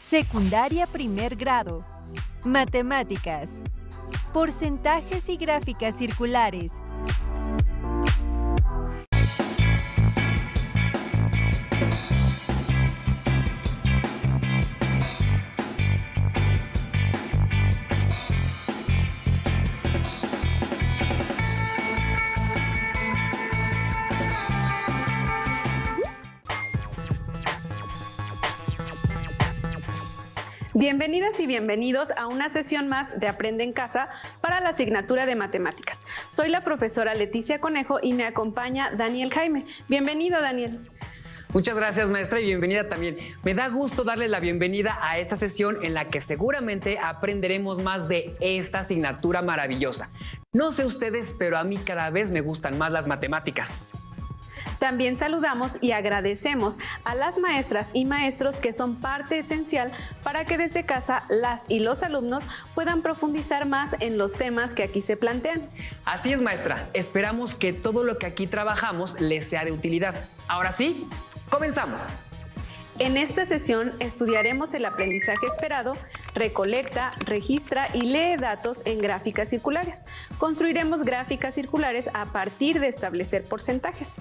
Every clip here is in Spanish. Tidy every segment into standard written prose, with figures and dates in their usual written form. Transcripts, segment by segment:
Secundaria primer grado. Matemáticas. Porcentajes y gráficas circulares. Bienvenidas y bienvenidos a una sesión más de Aprende en Casa para la asignatura de Matemáticas. Soy la profesora Leticia Conejo y me acompaña Daniel Jaime. Bienvenido, Daniel. Muchas gracias, maestra, y bienvenida también. Me da gusto darle la bienvenida a esta sesión en la que seguramente aprenderemos más de esta asignatura maravillosa. No sé ustedes, pero a mí cada vez me gustan más las matemáticas. También saludamos y agradecemos a las maestras y maestros que son parte esencial para que desde casa las y los alumnos puedan profundizar más en los temas que aquí se plantean. Así es, maestra. Esperamos que todo lo que aquí trabajamos les sea de utilidad. Ahora sí, comenzamos. En esta sesión estudiaremos el aprendizaje esperado, recolecta, registra y lee datos en gráficas circulares. Construiremos gráficas circulares a partir de establecer porcentajes.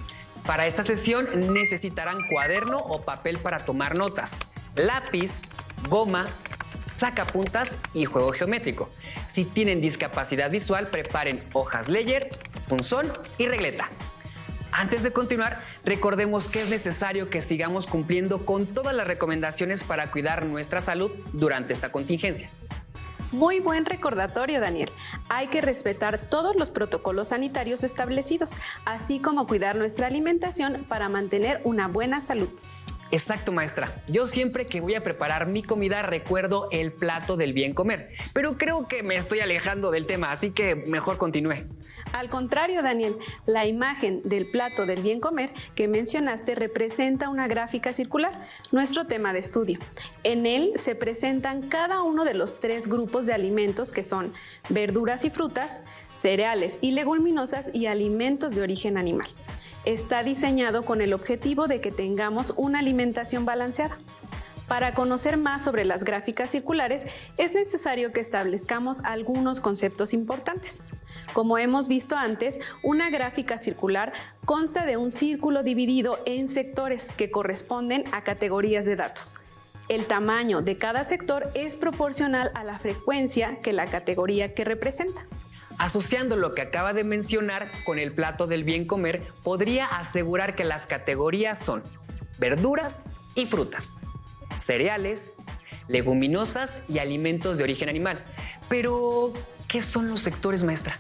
Para esta sesión necesitarán cuaderno o papel para tomar notas, lápiz, goma, sacapuntas y juego geométrico. Si tienen discapacidad visual, preparen hojas Ledger, punzón y regleta. Antes de continuar, recordemos que es necesario que sigamos cumpliendo con todas las recomendaciones para cuidar nuestra salud durante esta contingencia. Muy buen recordatorio, Daniel. Hay que respetar todos los protocolos sanitarios establecidos, así como cuidar nuestra alimentación para mantener una buena salud. Exacto, maestra. Yo siempre que voy a preparar mi comida recuerdo el plato del bien comer, pero creo que me estoy alejando del tema, así que mejor continúe. Al contrario, Daniel, la imagen del plato del bien comer que mencionaste representa una gráfica circular, nuestro tema de estudio. En él se presentan cada uno de los 3 grupos de alimentos que son verduras y frutas, cereales y leguminosas y alimentos de origen animal. Está diseñado con el objetivo de que tengamos una alimentación balanceada. Para conocer más sobre las gráficas circulares, es necesario que establezcamos algunos conceptos importantes. Como hemos visto antes, una gráfica circular consta de un círculo dividido en sectores que corresponden a categorías de datos. El tamaño de cada sector es proporcional a la frecuencia que la categoría que representa. Asociando lo que acaba de mencionar con el plato del bien comer, podría asegurar que las categorías son verduras y frutas, cereales, leguminosas y alimentos de origen animal. Pero, ¿qué son los sectores, maestra?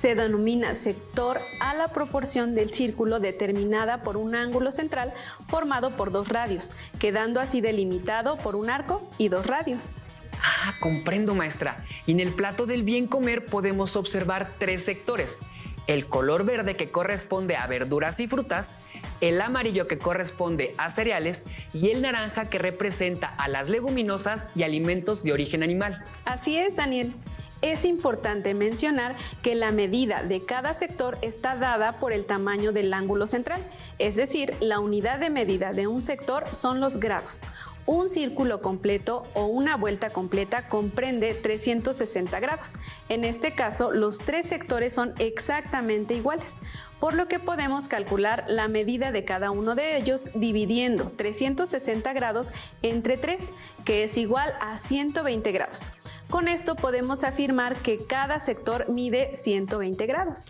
Se denomina sector a la proporción del círculo determinada por un ángulo central formado por 2 radios, quedando así delimitado por un arco y 2 radios. Ah, comprendo, maestra. Y en el plato del bien comer podemos observar 3 sectores. El color verde que corresponde a verduras y frutas, el amarillo que corresponde a cereales y el naranja que representa a las leguminosas y alimentos de origen animal. Así es, Daniel. Es importante mencionar que la medida de cada sector está dada por el tamaño del ángulo central, es decir, la unidad de medida de un sector son los grados. Un círculo completo o una vuelta completa comprende 360 grados. En este caso, los 3 sectores son exactamente iguales, por lo que podemos calcular la medida de cada uno de ellos dividiendo 360 grados entre 3, que es igual a 120 grados. Con esto podemos afirmar que cada sector mide 120 grados.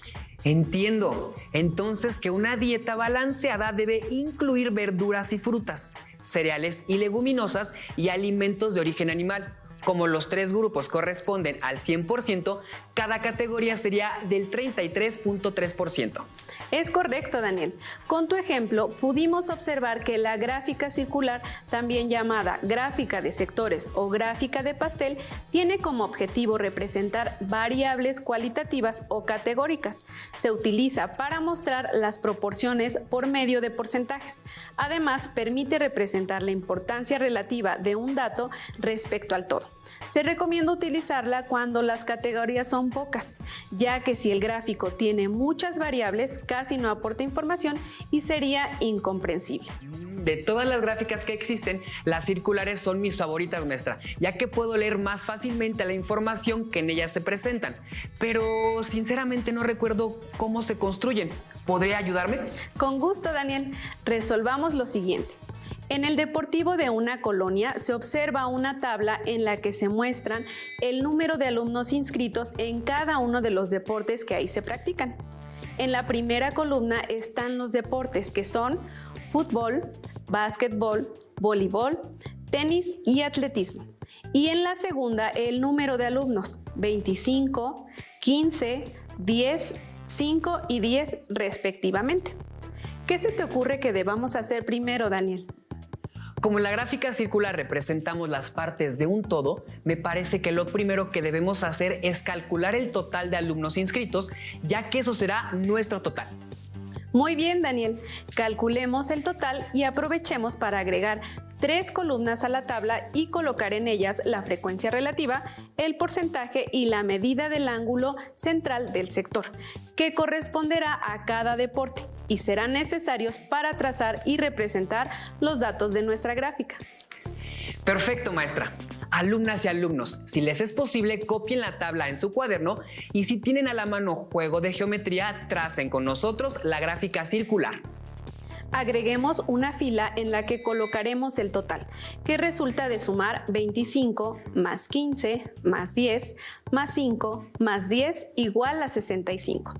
Entiendo. Entonces que una dieta balanceada debe incluir verduras y frutas, cereales y leguminosas y alimentos de origen animal. Como los 3 grupos corresponden al 100%, cada categoría sería del 33.3%. Es correcto, Daniel. Con tu ejemplo, pudimos observar que la gráfica circular, también llamada gráfica de sectores o gráfica de pastel, tiene como objetivo representar variables cualitativas o categóricas. Se utiliza para mostrar las proporciones por medio de porcentajes. Además, permite representar la importancia relativa de un dato respecto al todo. Se recomienda utilizarla cuando las categorías son pocas, ya que si el gráfico tiene muchas variables, casi no aporta información y sería incomprensible. De todas las gráficas que existen, las circulares son mis favoritas, maestra, ya que puedo leer más fácilmente la información que en ellas se presentan. Pero sinceramente no recuerdo cómo se construyen. ¿Podría ayudarme? Con gusto, Daniel. Resolvamos lo siguiente. En el deportivo de una colonia se observa una tabla en la que se muestran el número de alumnos inscritos en cada uno de los deportes que ahí se practican. En la primera columna están los deportes que son fútbol, básquetbol, voleibol, tenis y atletismo. Y en la segunda el número de alumnos, 25, 15, 10, 5 y 10 respectivamente. ¿Qué se te ocurre que debamos hacer primero, Daniel? Como en la gráfica circular representamos las partes de un todo, me parece que lo primero que debemos hacer es calcular el total de alumnos inscritos, ya que eso será nuestro total. Muy bien, Daniel. Calculemos el total y aprovechemos para agregar 3 columnas a la tabla y colocar en ellas la frecuencia relativa, el porcentaje y la medida del ángulo central del sector, que corresponderá a cada deporte y serán necesarios para trazar y representar los datos de nuestra gráfica. Perfecto, maestra. Alumnas y alumnos, si les es posible, copien la tabla en su cuaderno y si tienen a la mano juego de geometría, tracen con nosotros la gráfica circular. Agreguemos una fila en la que colocaremos el total, que resulta de sumar 25 más 15 más 10 más 5 más 10 igual a 65.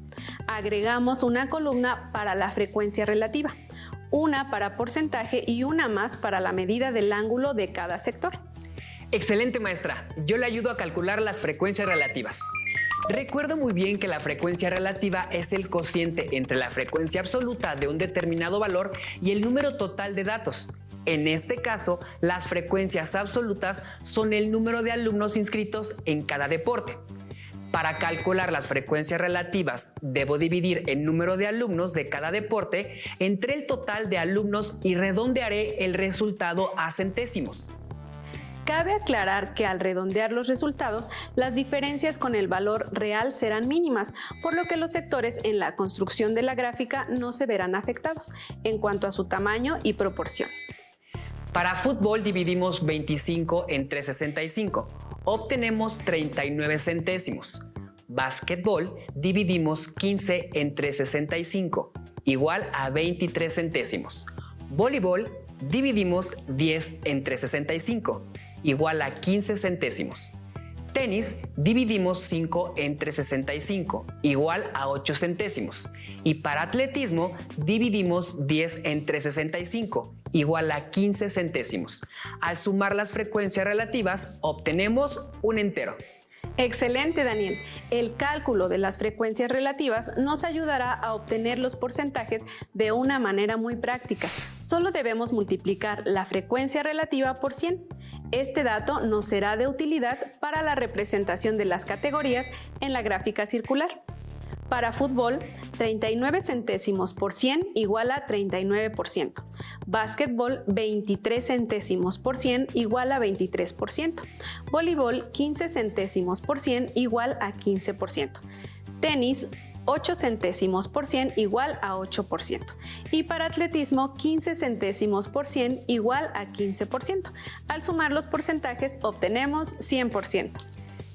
Agregamos una columna para la frecuencia relativa, una para porcentaje y una más para la medida del ángulo de cada sector. Excelente, maestra. Yo le ayudo a calcular las frecuencias relativas. Recuerdo muy bien que la frecuencia relativa es el cociente entre la frecuencia absoluta de un determinado valor y el número total de datos. En este caso, las frecuencias absolutas son el número de alumnos inscritos en cada deporte. Para calcular las frecuencias relativas, debo dividir el número de alumnos de cada deporte entre el total de alumnos y redondearé el resultado a centésimos. Cabe aclarar que al redondear los resultados, las diferencias con el valor real serán mínimas, por lo que los sectores en la construcción de la gráfica no se verán afectados en cuanto a su tamaño y proporción. Para fútbol dividimos 25 entre 65, obtenemos 39 centésimos. Básquetbol dividimos 15 entre 65, igual a 23 centésimos. Voleibol dividimos 10 entre 65, igual a 15 centésimos. Tenis dividimos 5 entre 65, igual a 8 centésimos. Y para atletismo dividimos 10 entre 65, igual a 15 centésimos. Al sumar las frecuencias relativas, obtenemos un entero. Excelente, Daniel. El cálculo de las frecuencias relativas nos ayudará a obtener los porcentajes de una manera muy práctica. Solo debemos multiplicar la frecuencia relativa por 100. Este dato nos será de utilidad para la representación de las categorías en la gráfica circular. Para fútbol, 39 centésimos por 100 igual a 39%. Básquetbol, 23 centésimos por 100 igual a 23%. Voleibol, 15 centésimos por 100 igual a 15%. Tenis, 8 centésimos por 100 igual a 8%. Y para atletismo, 15 centésimos por 100 igual a 15%. Al sumar los porcentajes, obtenemos 100%.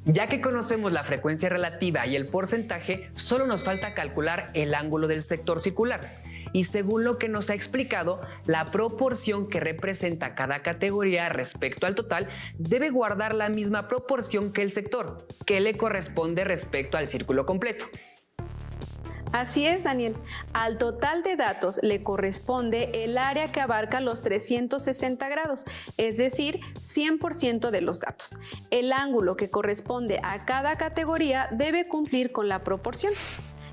Ya que conocemos la frecuencia relativa y el porcentaje, solo nos falta calcular el ángulo del sector circular. Y según lo que nos ha explicado, la proporción que representa cada categoría respecto al total debe guardar la misma proporción que el sector, que le corresponde respecto al círculo completo. Así es, Daniel. Al total de datos le corresponde el área que abarca los 360 grados, es decir, 100% de los datos. El ángulo que corresponde a cada categoría debe cumplir con la proporción.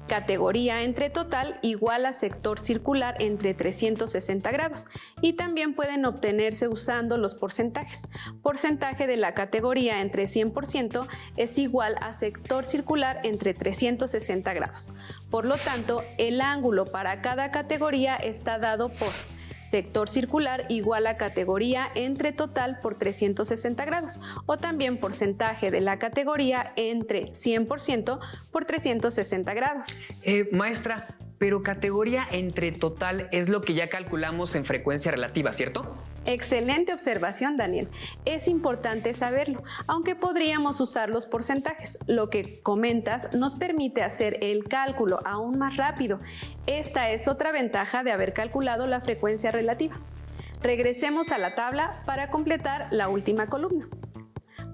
Categoría entre total igual a sector circular entre 360 grados y también pueden obtenerse usando los porcentajes. Porcentaje de la categoría entre 100% es igual a sector circular entre 360 grados. Por lo tanto, el ángulo para cada categoría está dado por sector circular igual a categoría entre total por 360 grados o también porcentaje de la categoría entre 100% por 360 grados. Maestra, pero categoría entre total es lo que ya calculamos en frecuencia relativa, ¿cierto? Excelente observación, Daniel. Es importante saberlo, aunque podríamos usar los porcentajes. Lo que comentas nos permite hacer el cálculo aún más rápido. Esta es otra ventaja de haber calculado la frecuencia relativa. Regresemos a la tabla para completar la última columna.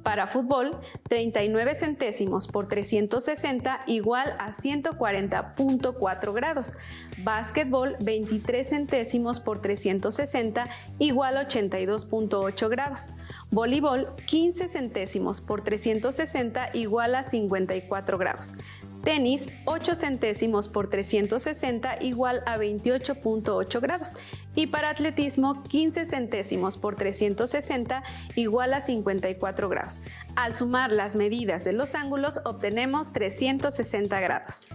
Para fútbol, 39 centésimos por 360 igual a 140.4 grados. Básquetbol, 23 centésimos por 360 igual a 82.8 grados. Voleibol, 15 centésimos por 360 igual a 54 grados. Tenis, 8 centésimos por 360 igual a 28.8 grados. Y para atletismo, 15 centésimos por 360 igual a 54 grados. Al sumar las medidas de los ángulos, obtenemos 360 grados.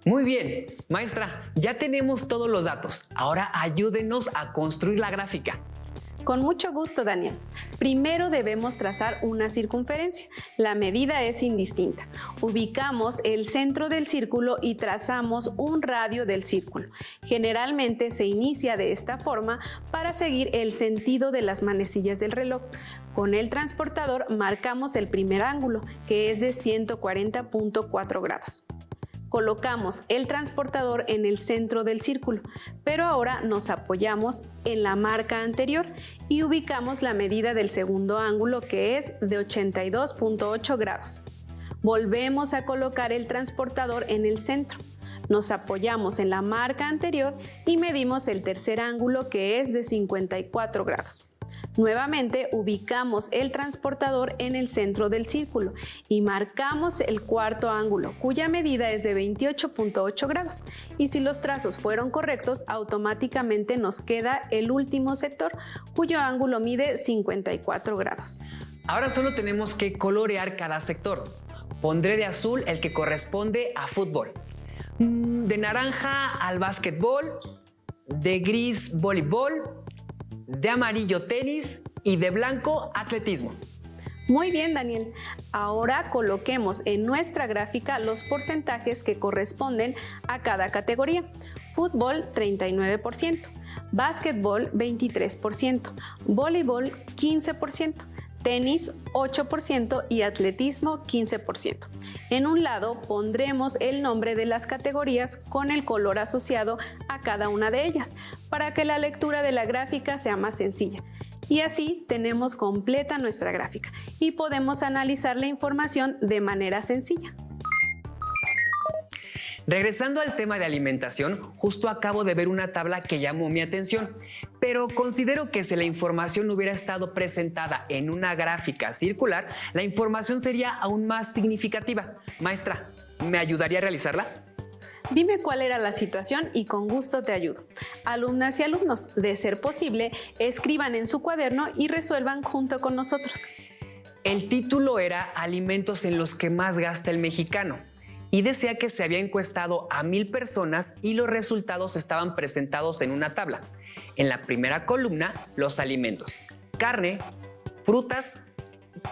Muy bien, maestra, ya tenemos todos los datos. Ahora ayúdenos a construir la gráfica. Con mucho gusto, Daniel. Primero debemos trazar una circunferencia. La medida es indistinta. Ubicamos el centro del círculo y trazamos un radio del círculo. Generalmente se inicia de esta forma para seguir el sentido de las manecillas del reloj. Con el transportador marcamos el primer ángulo, que es de 140.4 grados. Colocamos el transportador en el centro del círculo, pero ahora nos apoyamos en la marca anterior y ubicamos la medida del segundo ángulo, que es de 82.8 grados. Volvemos a colocar el transportador en el centro. Nos apoyamos en la marca anterior y medimos el tercer ángulo, que es de 54 grados. Nuevamente ubicamos el transportador en el centro del círculo y marcamos el cuarto ángulo, cuya medida es de 28.8 grados. Y si los trazos fueron correctos, automáticamente nos queda el último sector, cuyo ángulo mide 54 grados. Ahora solo tenemos que colorear cada sector. Pondré de azul el que corresponde a fútbol, de naranja al básquetbol, de gris voleibol, de amarillo tenis y de blanco atletismo. Muy bien, Daniel. Ahora coloquemos en nuestra gráfica los porcentajes que corresponden a cada categoría. Fútbol, 39%, básquetbol, 23%, voleibol, 15%, tenis, 8% y atletismo, 15%. En un lado pondremos el nombre de las categorías con el color asociado a cada una de ellas, para que la lectura de la gráfica sea más sencilla. Y así tenemos completa nuestra gráfica y podemos analizar la información de manera sencilla. Regresando al tema de alimentación, justo acabo de ver una tabla que llamó mi atención, pero considero que si la información hubiera estado presentada en una gráfica circular, la información sería aún más significativa. Maestra, ¿me ayudaría a realizarla? Dime cuál era la situación y con gusto te ayudo. Alumnas y alumnos, de ser posible, escriban en su cuaderno y resuelvan junto con nosotros. El título era Alimentos en los que más gasta el mexicano. Y decía que se había encuestado a 1000 personas y los resultados estaban presentados en una tabla. En la primera columna, los alimentos: carne, frutas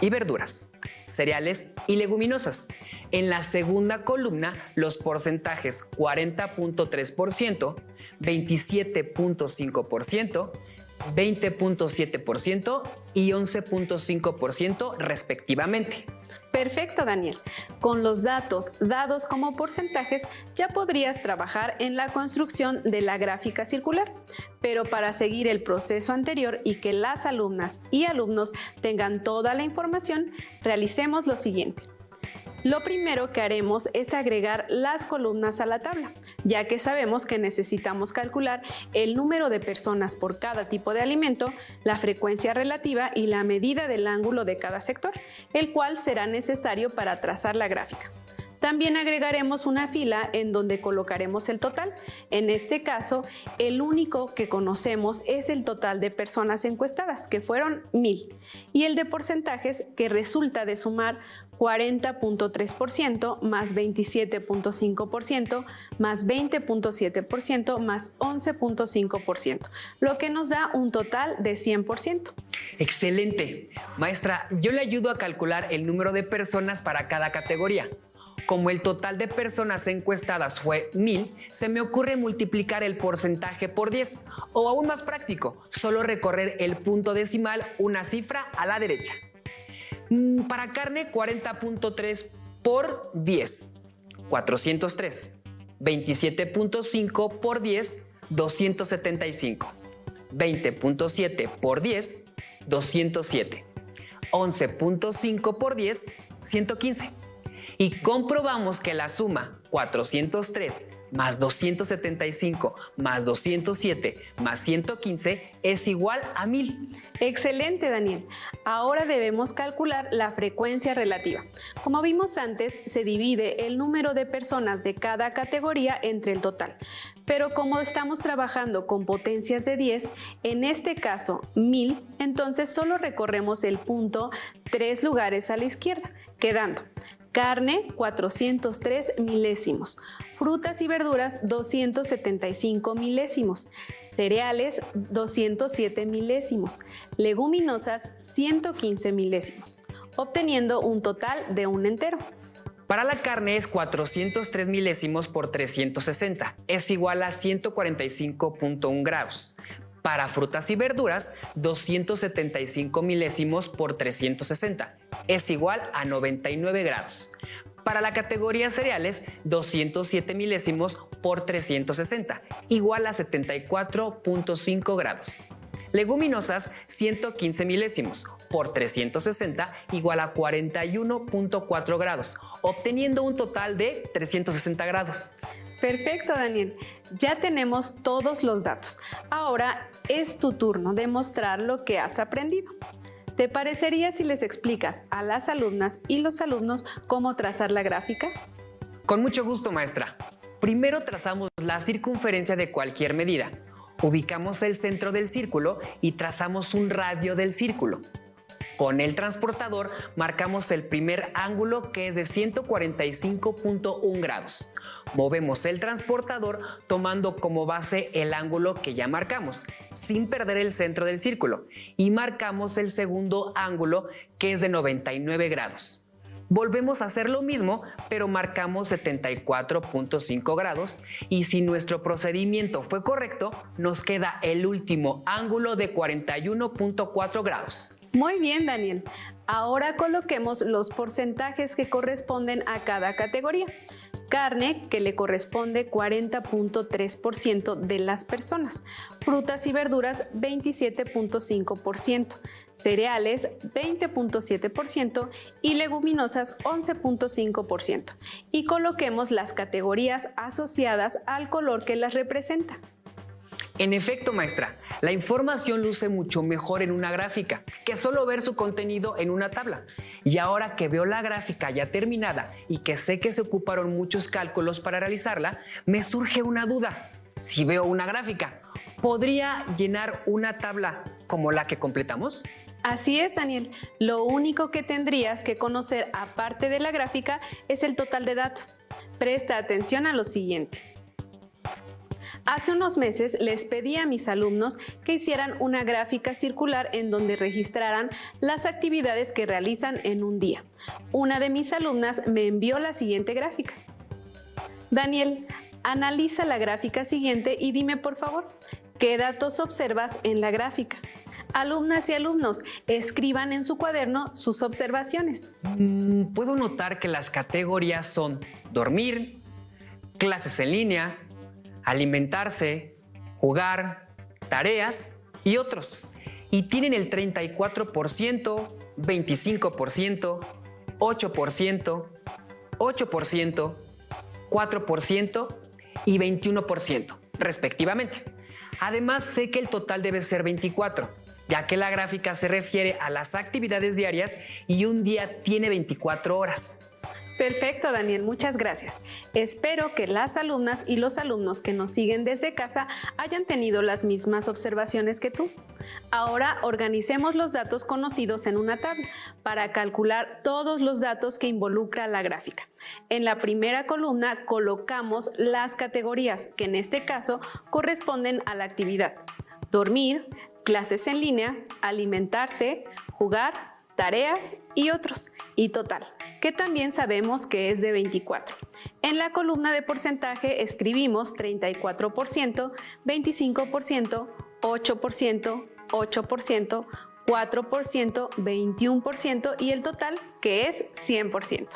y verduras, cereales y leguminosas. En la segunda columna, los porcentajes: 40.3%, 27.5%, 20.7% y 11.5% respectivamente. Perfecto, Daniel. Con los datos dados como porcentajes ya podrías trabajar en la construcción de la gráfica circular. Pero para seguir el proceso anterior y que las alumnas y alumnos tengan toda la información, realicemos lo siguiente. Lo primero que haremos es agregar las columnas a la tabla, ya que sabemos que necesitamos calcular el número de personas por cada tipo de alimento, la frecuencia relativa y la medida del ángulo de cada sector, el cual será necesario para trazar la gráfica. También agregaremos una fila en donde colocaremos el total. En este caso, el único que conocemos es el total de personas encuestadas, que fueron 1000, y el de porcentajes, que resulta de sumar 40.3% más 27.5% más 20.7% más 11.5%, lo que nos da un total de 100%. ¡Excelente! Maestra, yo le ayudo a calcular el número de personas para cada categoría. Como el total de personas encuestadas fue 1000, se me ocurre multiplicar el porcentaje por 10, o aún más práctico, solo recorrer el punto decimal una cifra a la derecha. Para carne, 40.3 por 10, 403. 27.5 por 10, 275. 20.7 por 10, 207. 11.5 por 10, 115. Y comprobamos que la suma 403 más 275 más 207 más 115 es igual a 1000. Excelente, Daniel. Ahora debemos calcular la frecuencia relativa. Como vimos antes, se divide el número de personas de cada categoría entre el total. Pero como estamos trabajando con potencias de 10, en este caso 1000, entonces solo recorremos el punto 3 lugares a la izquierda, quedando carne 403 milésimos, frutas y verduras 275 milésimos, cereales 207 milésimos, leguminosas 115 milésimos, obteniendo un total de un entero. Para la carne es 403 milésimos por 360, es igual a 145.1 grados. Para frutas y verduras, 275 milésimos por 360, es igual a 99 grados. Para la categoría cereales, 207 milésimos por 360, igual a 74.5 grados. Leguminosas, 115 milésimos por 360, igual a 41.4 grados, obteniendo un total de 360 grados. Perfecto, Daniel. Ya tenemos todos los datos. Ahora es tu turno de mostrar lo que has aprendido. ¿Te parecería si les explicas a las alumnas y los alumnos cómo trazar la gráfica? Con mucho gusto, maestra. Primero trazamos la circunferencia de cualquier medida. Ubicamos el centro del círculo y trazamos un radio del círculo. Con el transportador marcamos el primer ángulo, que es de 145.1 grados. Movemos el transportador tomando como base el ángulo que ya marcamos, sin perder el centro del círculo, y marcamos el segundo ángulo, que es de 99 grados. Volvemos a hacer lo mismo, pero marcamos 74.5 grados, y si nuestro procedimiento fue correcto, nos queda el último ángulo de 41.4 grados. Muy bien, Daniel. Ahora coloquemos los porcentajes que corresponden a cada categoría. Carne, que le corresponde 40.3% de las personas. Frutas y verduras, 27.5%. Cereales, 20.7%. Y leguminosas, 11.5%. Y coloquemos las categorías asociadas al color que las representa. En efecto, maestra, la información luce mucho mejor en una gráfica que solo ver su contenido en una tabla. Y ahora que veo la gráfica ya terminada y que sé que se ocuparon muchos cálculos para realizarla, me surge una duda. Si veo una gráfica, ¿podría llenar una tabla como la que completamos? Así es, Daniel. Lo único que tendrías que conocer aparte de la gráfica es el total de datos. Presta atención a lo siguiente. Hace unos meses les pedí a mis alumnos que hicieran una gráfica circular en donde registraran las actividades que realizan en un día. Una de mis alumnas me envió la siguiente gráfica. Daniel, analiza la gráfica siguiente y dime por favor, ¿qué datos observas en la gráfica? Alumnas y alumnos, escriban en su cuaderno sus observaciones. Puedo notar que las categorías son dormir, clases en línea, alimentarse, jugar, tareas y otros. Y tienen el 34%, 25%, 8%, 8%, 4% y 21%, respectivamente. Además, sé que el total debe ser 24, ya que la gráfica se refiere a las actividades diarias y un día tiene 24 horas. Perfecto, Daniel, muchas gracias. Espero que las alumnas y los alumnos que nos siguen desde casa hayan tenido las mismas observaciones que tú. Ahora organicemos los datos conocidos en una tabla para calcular todos los datos que involucra la gráfica. En la primera columna colocamos las categorías que en este caso corresponden a la actividad: dormir, clases en línea, alimentarse, jugar, tareas y otros. Y total. que también sabemos que es de 24. En la columna de porcentaje escribimos 34%, 25%, 8%, 8%, 4%, 21% y el total, que es 100%.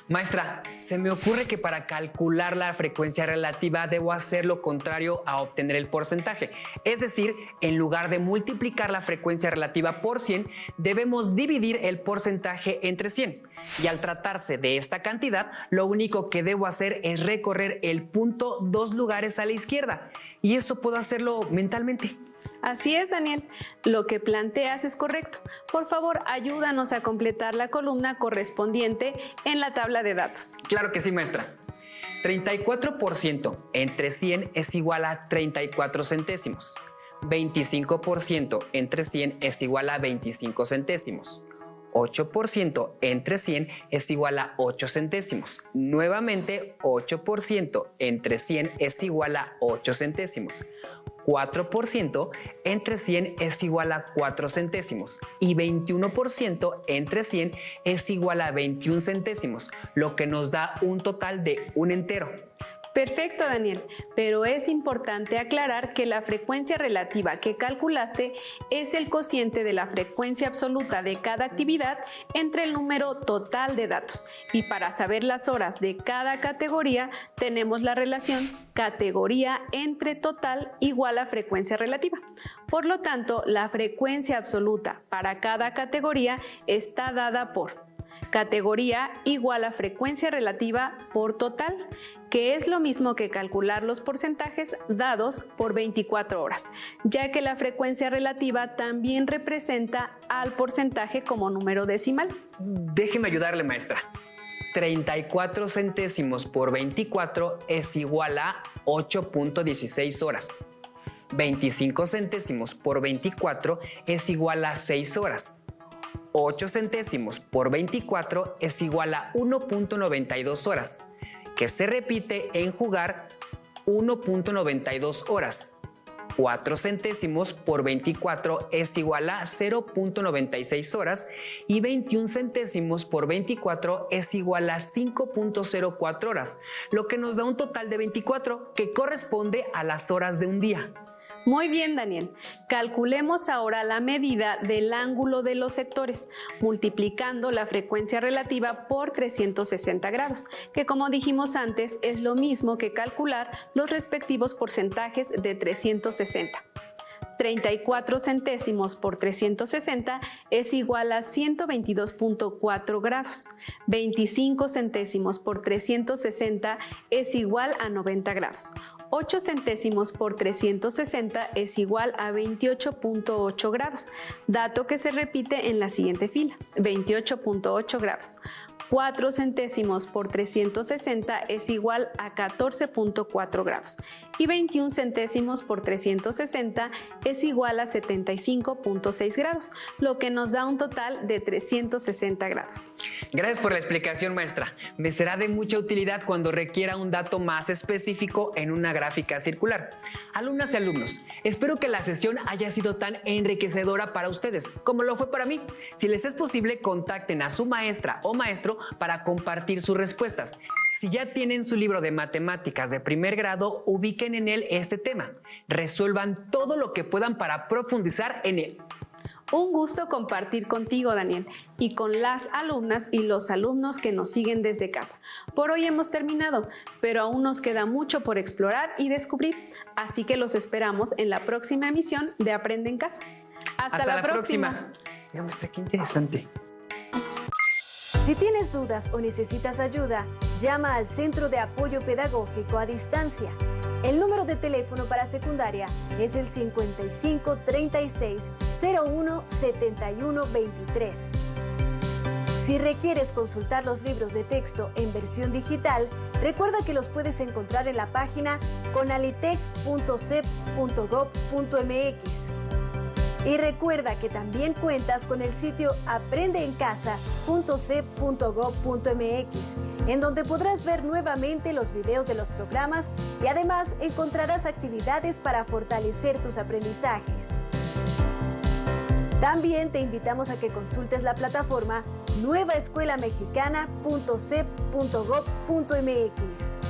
Maestra, se me ocurre que para calcular la frecuencia relativa debo hacer lo contrario a obtener el porcentaje. Es decir, en lugar de multiplicar la frecuencia relativa por 100, debemos dividir el porcentaje entre 100. Y al tratarse de esta cantidad, lo único que debo hacer es recorrer el punto 2 lugares a la izquierda. Y eso puedo hacerlo mentalmente. Así es, Daniel. Lo que planteas es correcto. Por favor, ayúdanos a completar la columna correspondiente en la tabla de datos. Claro que sí, maestra. 34% entre 100 es igual a 34 centésimos. 25% entre 100 es igual a 25 centésimos. 8% entre 100 es igual a 8 centésimos. Nuevamente, 8% entre 100 es igual a 8 centésimos. 4% entre 100 es igual a 4 centésimos y 21% entre 100 es igual a 21 centésimos, lo que nos da un total de un entero. Perfecto, Daniel, pero es importante aclarar que la frecuencia relativa que calculaste es el cociente de la frecuencia absoluta de cada actividad entre el número total de datos. Y para saber las horas de cada categoría, tenemos la relación categoría entre total igual a frecuencia relativa. Por lo tanto, la frecuencia absoluta para cada categoría está dada por categoría igual a frecuencia relativa por total, que es lo mismo que calcular los porcentajes dados por 24 horas, ya que la frecuencia relativa también representa al porcentaje como número decimal. Déjeme ayudarle, maestra. 34 centésimos por 24 es igual a 8.16 horas. 25 centésimos por 24 es igual a 6 horas. 8 centésimos por 24 es igual a 1.92 horas, que se repite en jugar 1.92 horas. 4 centésimos por 24 es igual a 0.96 horas y 21 centésimos por 24 es igual a 5.04 horas, lo que nos da un total de 24, que corresponde a las horas de un día. Muy bien, Daniel. Calculemos ahora la medida del ángulo de los sectores, multiplicando la frecuencia relativa por 360 grados, que como dijimos antes es lo mismo que calcular los respectivos porcentajes de 360. 34 centésimos por 360 es igual a 122.4 grados. 25 centésimos por 360 es igual a 90 grados. 8 centésimos por 360 es igual a 28.8 grados, dato que se repite en la siguiente fila, 28.8 grados. 4 centésimos por 360 es igual a 14.4 grados y 21 centésimos por 360 es igual a 75.6 grados, lo que nos da un total de 360 grados. Gracias por la explicación, maestra. Me será de mucha utilidad cuando requiera un dato más específico en una gráfica circular. Alumnas y alumnos, espero que la sesión haya sido tan enriquecedora para ustedes como lo fue para mí. Si les es posible, contacten a su maestra o maestro para compartir sus respuestas. Si ya tienen su libro de matemáticas de primer grado, ubiquen en él este tema. Resuelvan todo lo que puedan para profundizar en él. Un gusto compartir contigo, Daniel, y con las alumnas y los alumnos que nos siguen desde casa. Por hoy hemos terminado, pero aún nos queda mucho por explorar y descubrir, así que los esperamos en la próxima emisión de Aprende en Casa. Hasta la próxima. Ya, maestra, qué interesante. Si tienes dudas o necesitas ayuda, llama al Centro de Apoyo Pedagógico a Distancia. El número de teléfono para secundaria es el 55 36 01 71 23. Si requieres consultar los libros de texto en versión digital, recuerda que los puedes encontrar en la página conalitec.cep.gov.mx. Y recuerda que también cuentas con el sitio aprendeencasa.cep.gov.mx, en donde podrás ver nuevamente los videos de los programas y además encontrarás actividades para fortalecer tus aprendizajes. También te invitamos a que consultes la plataforma nuevaescuelamexicana.cep.gov.mx.